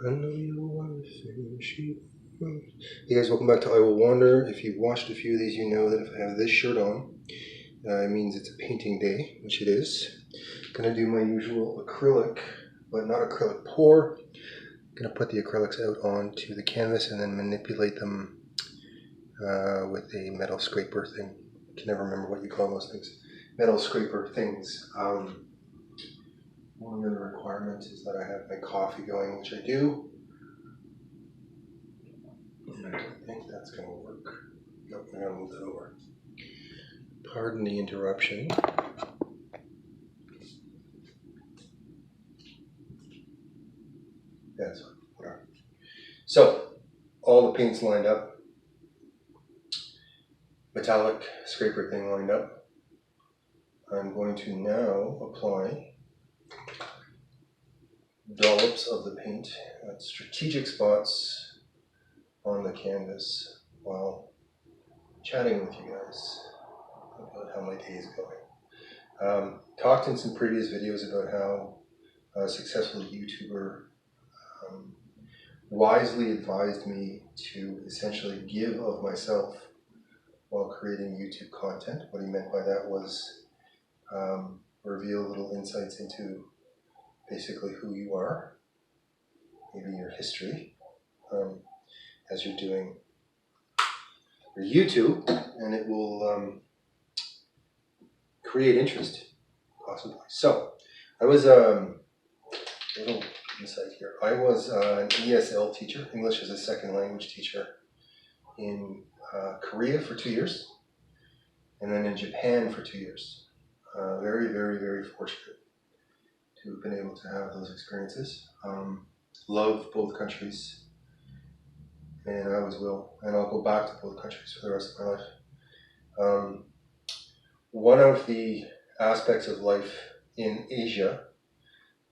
I know you want to finish it. Hey guys, welcome back to I Will Wander. If you've watched a few of these, you know that if I have this shirt on, it means it's a painting day, which it is. Gonna do my usual acrylic, but not acrylic pour. Gonna put the acrylics out onto the canvas and then manipulate them with a metal scraper thing. I can never remember what you call those things. Metal scraper things. One other requirement is that I have my coffee going, which I do. I don't think that's going to work. Nope, I'm going to move that over. Pardon the interruption. That's fine. Whatever. So, all the paints lined up. Metallic scraper thing lined up. I'm going to now apply dollops of the paint at strategic spots on the canvas while chatting with you guys about how my day is going. Talked in some previous videos about how a successful YouTuber wisely advised me to essentially give of myself while creating YouTube content. What he meant by that was reveal little insights into basically who you are, maybe your history, as you're doing your YouTube, and it will create interest, possibly. So, I was a little insight here. I was an ESL teacher, English as a Second Language teacher, in Korea for 2 years, and then in Japan for 2 years. Very, very, very fortunate to have been able to have those experiences. Love both countries, and I always will, and I'll go back to both countries for the rest of my life. One of the aspects of life in Asia,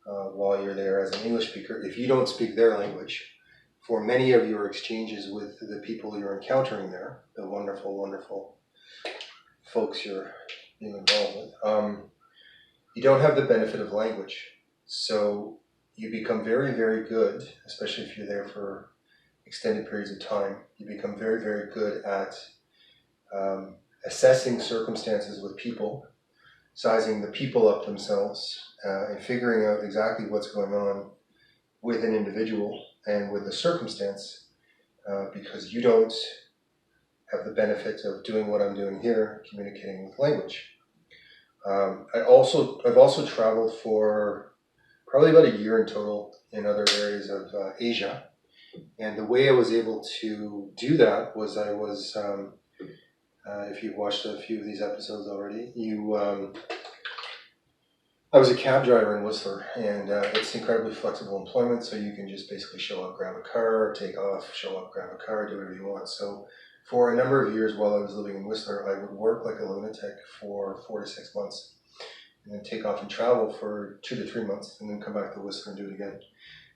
while you're there as an English speaker, if you don't speak their language, for many of your exchanges with the people you're encountering there, the wonderful, wonderful folks you're being involved with, you don't have the benefit of language. So you become very, very good, especially if you're there for extended periods of time, you become very, very good at assessing circumstances with people, sizing the people up themselves, and figuring out exactly what's going on with an individual and with the circumstance, because you don't have the benefit of doing what I'm doing here, communicating with language. I've also traveled for probably about a year in total in other areas of Asia, and the way I was able to do that was I was, if you've watched a few of these episodes already, I was a cab driver in Whistler, and it's incredibly flexible employment, so you can just basically show up, grab a car, take off, show up, grab a car, do whatever you want. So for a number of years while I was living in Whistler, I would work like a lunatic for 4 to 6 months, and then take off and travel for 2 to 3 months, and then come back to Whistler and do it again.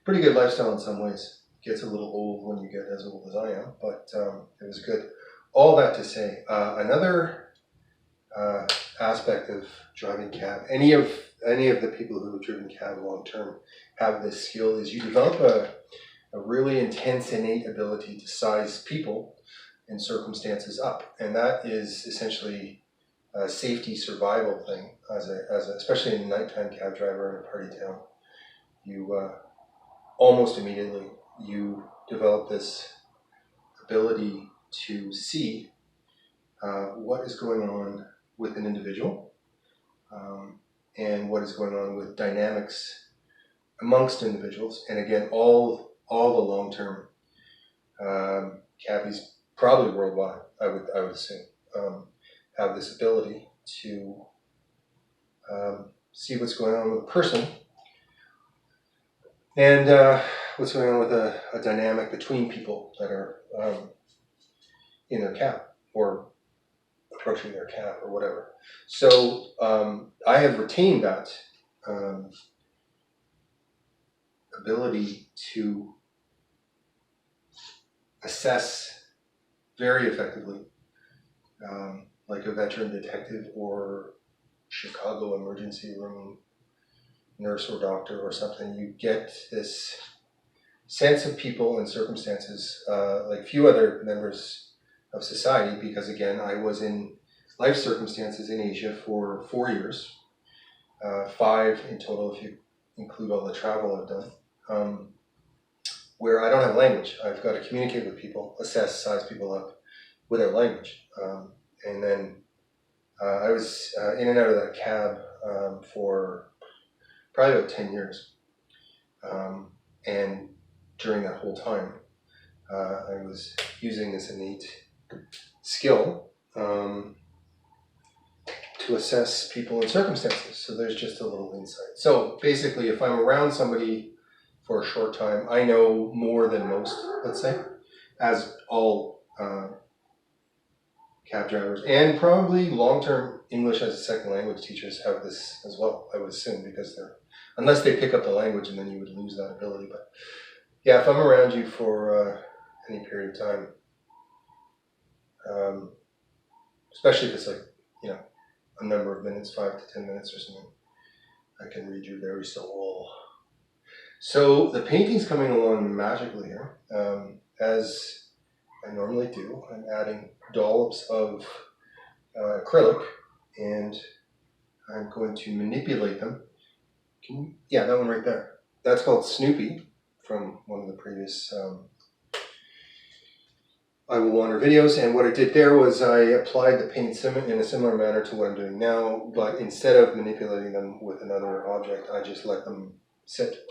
Pretty good lifestyle in some ways. Gets a little old when you get as old as I am, but it was good. All that to say, another aspect of driving cab, any of the people who have driven cab long term have this skill, is you develop a really intense innate ability to size people and circumstances up, and that is essentially a safety survival thing. Especially in a nighttime cab driver in a party town, you almost immediately you develop this ability to see what is going on with an individual, and what is going on with dynamics amongst individuals. And again, all the long-term cabbies, probably worldwide, I would assume, have this ability to see what's going on with a person, and what's going on with a dynamic between people that are in their cab or approaching their cab or whatever. So I have retained that ability to assess very effectively, like a veteran detective or Chicago emergency room nurse or doctor or something. You get this sense of people and circumstances like few other members of society, because again, I was in life circumstances in Asia for 4 years, 5 in total if you include all the travel I've done, where I don't have language. I've got to communicate with people, assess, size people up without language. And then I was in and out of that cab for probably about 10 years. And during that whole time, I was using this innate skill to assess people and circumstances. So there's just a little insight. So basically, if I'm around somebody for a short time, I know more than most, let's say, as all cab drivers and probably long-term English as a second language teachers have this as well, I would assume, because they're, unless they pick up the language and then you would lose that ability. But yeah, if I'm around you for any period of time, especially if it's like, you know, a number of minutes, 5 to 10 minutes or something, I can read your very soul. So the painting's coming along magically here. As I normally do, I'm adding dollops of acrylic, and I'm going to manipulate them. Yeah, that one right there. That's called Snoopy, from one of the previous I Will Wander videos, and what I did there was I applied the paint in a similar manner to what I'm doing now, but instead of manipulating them with another object, I just let them sit,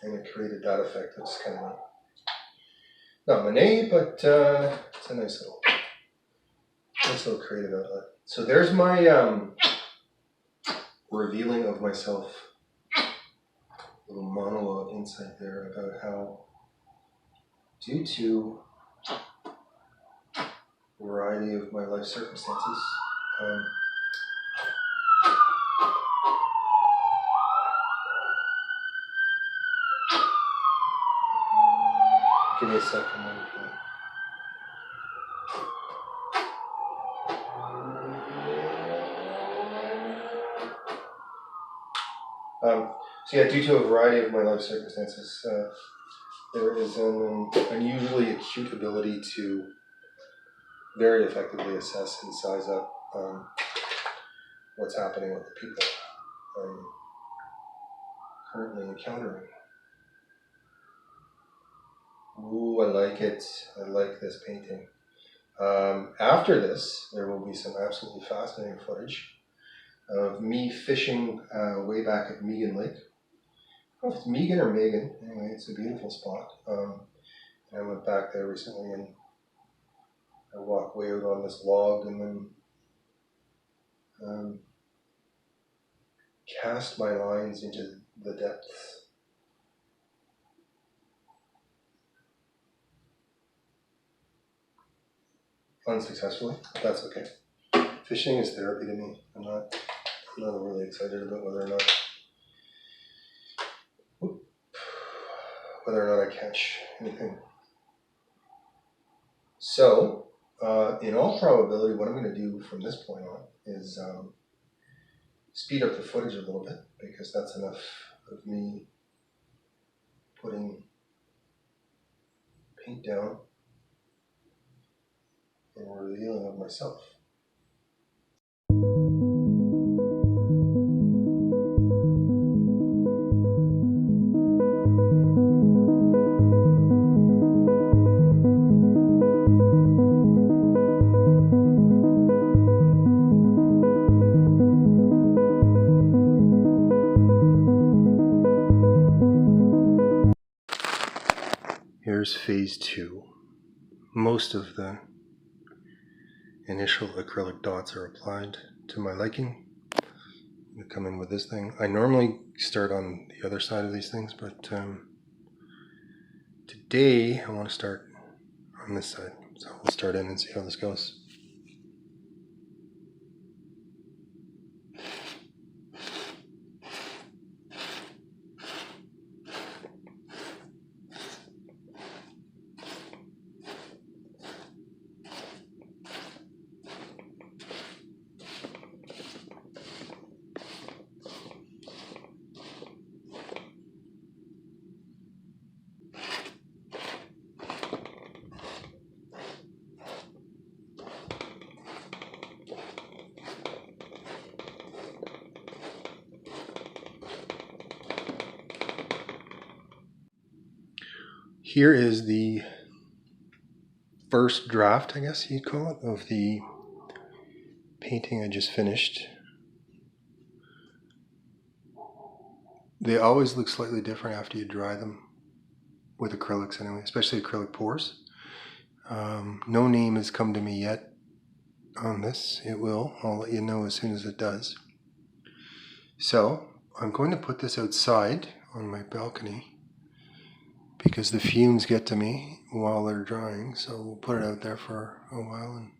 and it created that effect. It's kind of not Monet, but it's a nice little creative outlet. So there's my revealing of myself, little monologue insight there about how, due to a variety of my life circumstances, give me a second. So yeah, due to a variety of my life circumstances, there is an unusually acute ability to very effectively assess and size up what's happening with the people I'm currently encountering. Ooh, I like it. I like this painting. After this, there will be some absolutely fascinating footage of me fishing way back at Megan Lake. I don't know if it's Megan or Megan. Anyway, it's a beautiful spot. I went back there recently and I walked way out on this log and then cast my lines into the depths. Unsuccessfully, but that's okay. Fishing is therapy to me. I'm not really excited about whether or not I catch anything. So, in all probability, what I'm going to do from this point on is speed up the footage a little bit, because that's enough of me putting paint down and revealing of myself. Here's phase 2. Most of the initial acrylic dots are applied to my liking. I'm going to come in with this thing. I normally start on the other side of these things, but today I want to start on this side. So we'll start in and see how this goes. Here is the first draft, I guess you'd call it, of the painting I just finished. They always look slightly different after you dry them, with acrylics anyway, especially acrylic pours. No name has come to me yet on this. It will. I'll let you know as soon as it does. So I'm going to put this outside on my balcony because the fumes get to me while they're drying. So we'll put it out there for a while, and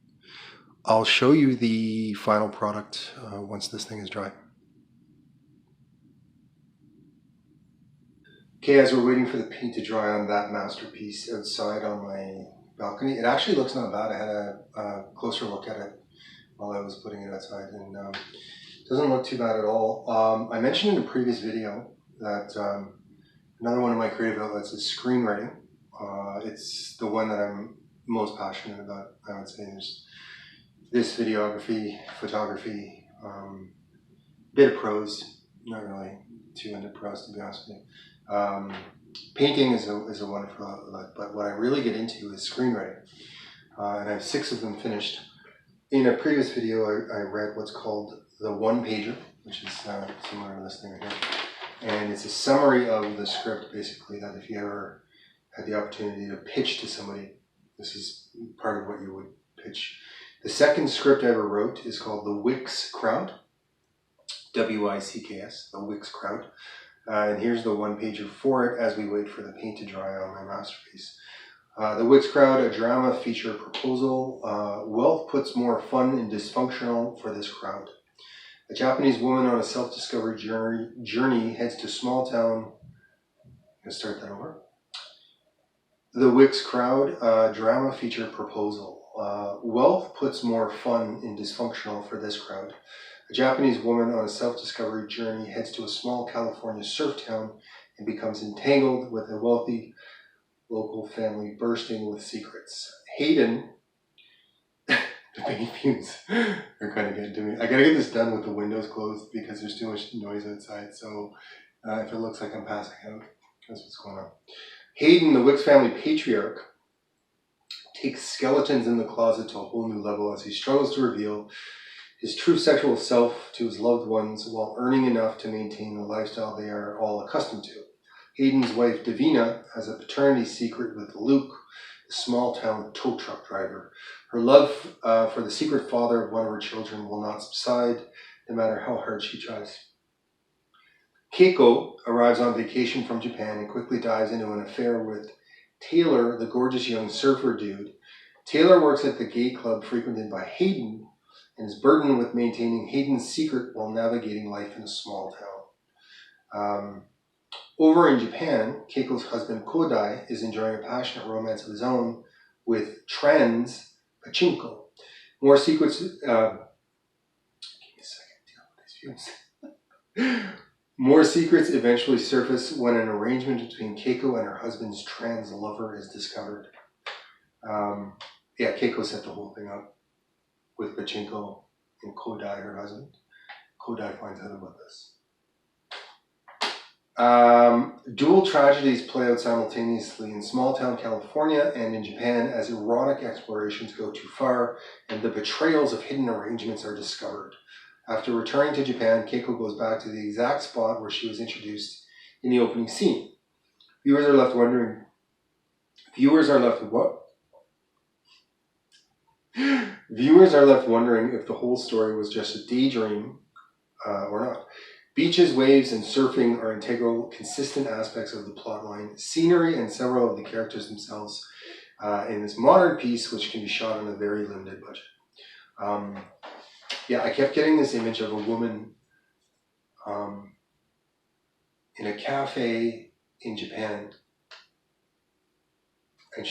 I'll show you the final product once this thing is dry. Okay, as we're waiting for the paint to dry on that masterpiece outside on my balcony, it actually looks not bad. I had a closer look at it while I was putting it outside, and it doesn't look too bad at all. I mentioned in a previous video that another one of my creative outlets is screenwriting. It's the one that I'm most passionate about, I would say. There's this, videography, photography, bit of prose, not really too into prose, to be honest with you. Painting is a wonderful outlet, but what I really get into is screenwriting, and I have 6 of them finished. In a previous video, I read what's called the one-pager, which is similar to this thing right here, and it's a summary of the script, basically, that if you ever had the opportunity to pitch to somebody, this is part of what you would pitch. The second script I ever wrote is called The Wicks Crowd, W-I-C-K-S, The Wicks Crowd. And here's the one-pager for it as we wait for the paint to dry on my masterpiece. The Wicks Crowd, a drama feature proposal. Wealth puts more fun in dysfunctional for this crowd. A Japanese woman on a self-discovery journey heads to small town. I'm going to start that over. The Wicks Crowd, drama feature proposal. Wealth puts more fun in dysfunctional for this crowd. A Japanese woman on a self-discovery journey heads to a small California surf town and becomes entangled with a wealthy local family bursting with secrets. Hayden, the baby fumes are kind of getting to me. I gotta get this done with the windows closed because there's too much noise outside. So if it looks like I'm passing out, that's what's going on. Hayden, the Wicks family patriarch, takes skeletons in the closet to a whole new level as he struggles to reveal his true sexual self to his loved ones while earning enough to maintain the lifestyle they are all accustomed to. Hayden's wife, Davina, has a paternity secret with Luke, the small-town tow truck driver. Her love for the secret father of one of her children will not subside, no matter how hard she tries. Keiko arrives on vacation from Japan and quickly dives into an affair with Taylor, the gorgeous young surfer dude. Taylor works at the gay club frequented by Hayden and is burdened with maintaining Hayden's secret while navigating life in a small town. Over in Japan, Keiko's husband Kodai is enjoying a passionate romance of his own with trans Pachinko. More secrets. Give me a second to deal with these fumes. More secrets eventually surface when an arrangement between Keiko and her husband's trans lover is discovered. Keiko set the whole thing up with Pachinko and Kodai, her husband. Kodai finds out about this. Dual tragedies play out simultaneously in small-town California and in Japan as erotic explorations go too far and the betrayals of hidden arrangements are discovered. After returning to Japan, Keiko goes back to the exact spot where she was introduced in the opening scene. Viewers are left wondering if the whole story was just a daydream or not. Beaches, waves, and surfing are integral, consistent aspects of the plotline. Scenery and several of the characters themselves in this modern piece, which can be shot on a very limited budget. I kept getting this image of a woman in a cafe in Japan, and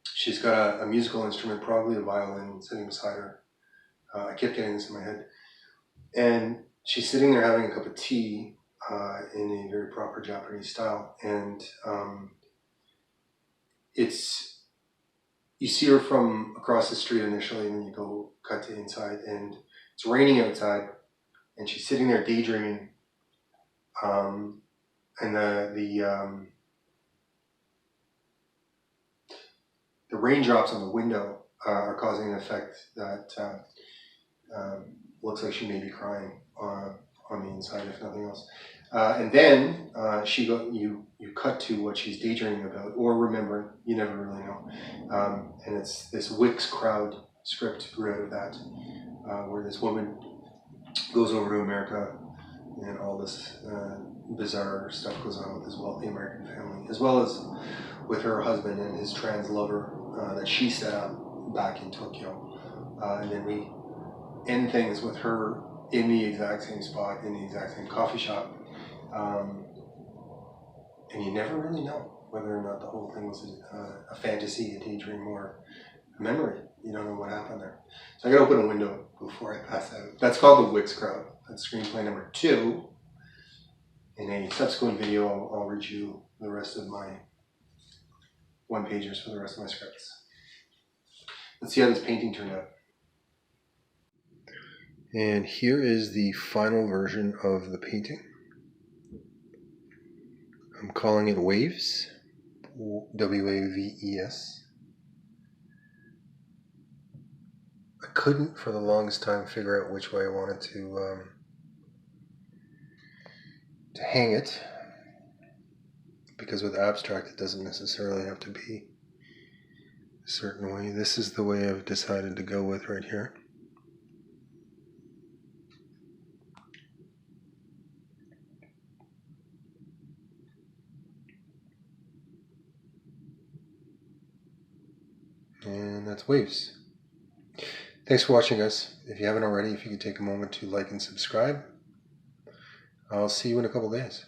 she's got a musical instrument, probably a violin, sitting beside her. I kept getting this in my head. And she's sitting there having a cup of tea in a very proper Japanese style. And you see her from across the street initially, and then you go cut to inside, and it's raining outside, and she's sitting there daydreaming. And the raindrops on the window are causing an effect that looks like she may be crying on the inside, if nothing else. And then you cut to what she's daydreaming about or remembering. You never really know. And it's this Wix crowd script grew out of that, where this woman goes over to America, and all this bizarre stuff goes on with this wealthy American family, as well as with her husband and his trans lover that she set up back in Tokyo. And then we end things with her in the exact same spot, in the exact same coffee shop. And you never really know whether or not the whole thing was a fantasy, a daydream, or a memory. You don't know what happened there. So I gotta open a window before I pass out. That's called the Wix Crowd. That's screenplay number 2. In a subsequent video, I'll read you the rest of my one-pagers for the rest of my scripts. Let's see how this painting turned out. And here is the final version of the painting. I'm calling it Waves, W-A-V-E-S. I couldn't for the longest time figure out which way I wanted to hang it, because with abstract it doesn't necessarily have to be a certain way. This is the way I've decided to go with right here. And that's Waves. Thanks for watching, guys. If you haven't already, if you could take a moment to like and subscribe. I'll see you in a couple days.